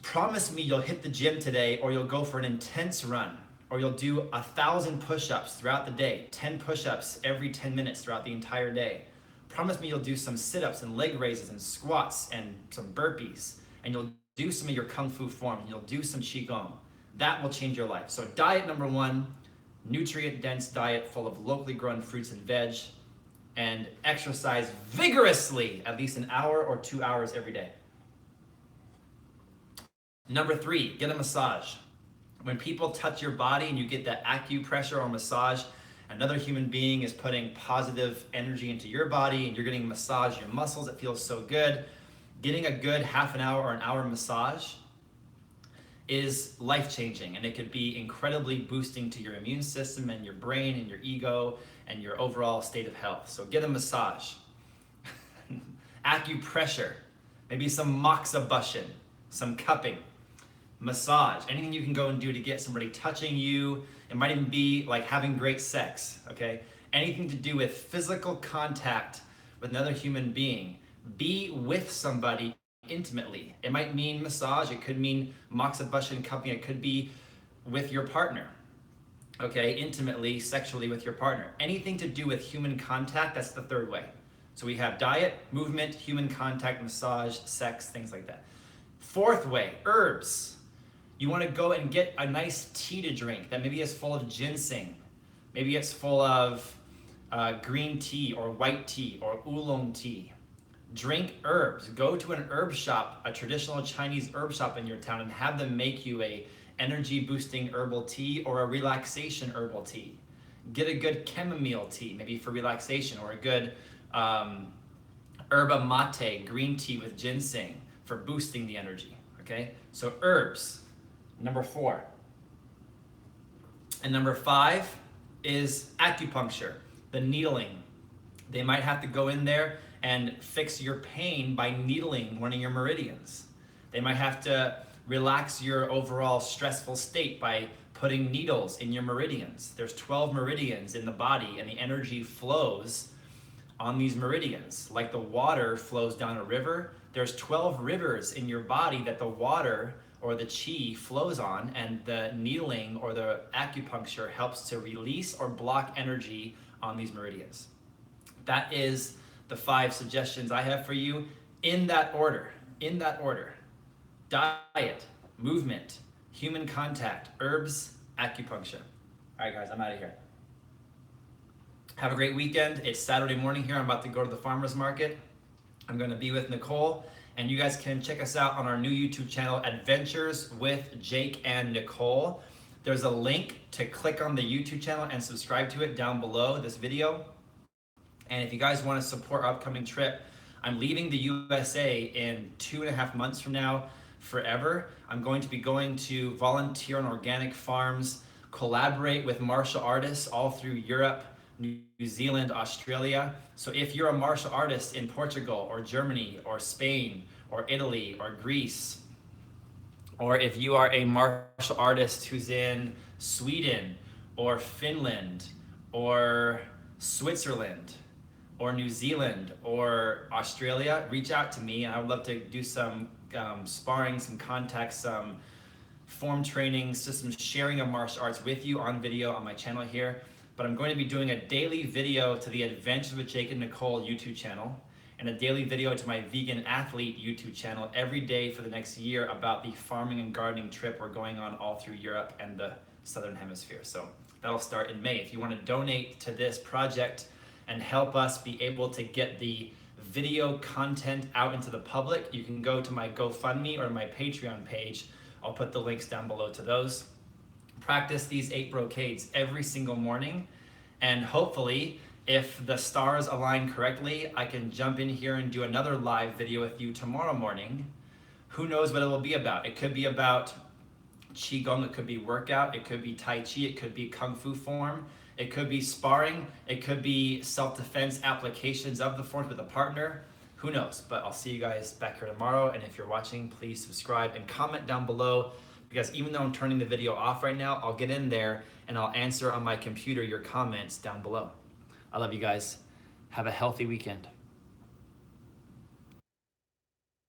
Promise me you'll hit the gym today, or you'll go for an intense run, or you'll do 1,000 push-ups throughout the day, 10 push-ups every 10 minutes throughout the entire day. Promise me you'll do some sit-ups and leg raises and squats and some burpees, and you'll do some of your Kung Fu form, and you'll do some Qigong. That will change your life. So diet number 1, nutrient-dense diet full of locally grown fruits and veg, and exercise vigorously at least an hour or 2 hours every day. Number 3, get a massage. When people touch your body and you get that acupressure or massage, another human being is putting positive energy into your body and you're getting massage your muscles. It feels so good. Getting a good half an hour or an hour massage is life-changing, and it could be incredibly boosting to your immune system and your brain and your ego and your overall state of health. So get a massage. Acupressure, maybe some moxibustion, some cupping. Massage, anything you can go and do to get somebody touching you. It might even be like having great sex, okay? Anything to do with physical contact with another human being. Be with somebody intimately. It might mean massage, it could mean moxibustion, cupping, it could be with your partner, okay? Intimately, sexually with your partner. Anything to do with human contact, that's the 3rd way. So we have diet, movement, human contact, massage, sex, things like that. 4th way, herbs. You want to go and get a nice tea to drink that maybe is full of ginseng. Maybe it's full of green tea or white tea or oolong tea. Drink herbs. Go to an herb shop, a traditional Chinese herb shop in your town, and have them make you a energy boosting herbal tea or a relaxation herbal tea. Get a good chamomile tea, maybe for relaxation, or a good yerba mate, green tea with ginseng for boosting the energy, okay? So herbs, number 4. And number 5 is acupuncture, the needling. They might have to go in there and fix your pain by needling one of your meridians. They might have to relax your overall stressful state by putting needles in your meridians. There's 12 meridians in the body, and the energy flows on these meridians. Like the water flows down a river, there's 12 rivers in your body that the water or the chi flows on, and the needling or the acupuncture helps to release or block energy on these meridians. That is the 5 suggestions I have for you in that order. Diet, movement, human contact, herbs, acupuncture. All right, guys, I'm out of here. Have a great weekend. It's Saturday morning here. I'm about to go to the farmer's market. I'm going to be with Nicole, and you guys can check us out on our new YouTube channel, Adventures with Jake and Nicole. There's a link to click on the YouTube channel and subscribe to it down below this video. And if you guys want to support our upcoming trip, I'm leaving the USA in 2.5 months from now, forever. I'm going to be going to volunteer on organic farms, collaborate with martial artists all through Europe, New Zealand, Australia. So if you're a martial artist in Portugal or Germany or Spain or Italy or Greece, or if you are a martial artist who's in Sweden or Finland or Switzerland or New Zealand or Australia, reach out to me, and I would love to do some sparring, some contacts, some form training, some sharing of martial arts with you on video on my channel here. But I'm going to be doing a daily video to the Adventures with Jake and Nicole YouTube channel, and a daily video to my Vegan Athlete YouTube channel every day for the next year about the farming and gardening trip we're going on all through Europe and the Southern Hemisphere. So that'll start in May. If you want to donate to this project and help us be able to get the video content out into the public, you can go to my GoFundMe or my Patreon page. I'll put the links down below to those. Practice these 8 brocades every single morning, and hopefully, if the stars align correctly, I can jump in here and do another live video with you tomorrow morning. Who knows what it will be about? It could be about Qigong, it could be workout, it could be Tai Chi, it could be Kung Fu form, It could be sparring. It could be self-defense applications of the forms with a partner. Who knows? But I'll see you guys back here tomorrow. And if you're watching, please subscribe and comment down below, because even though I'm turning the video off right now, I'll get in there and I'll answer on my computer your comments down below. I love you guys. Have a healthy weekend.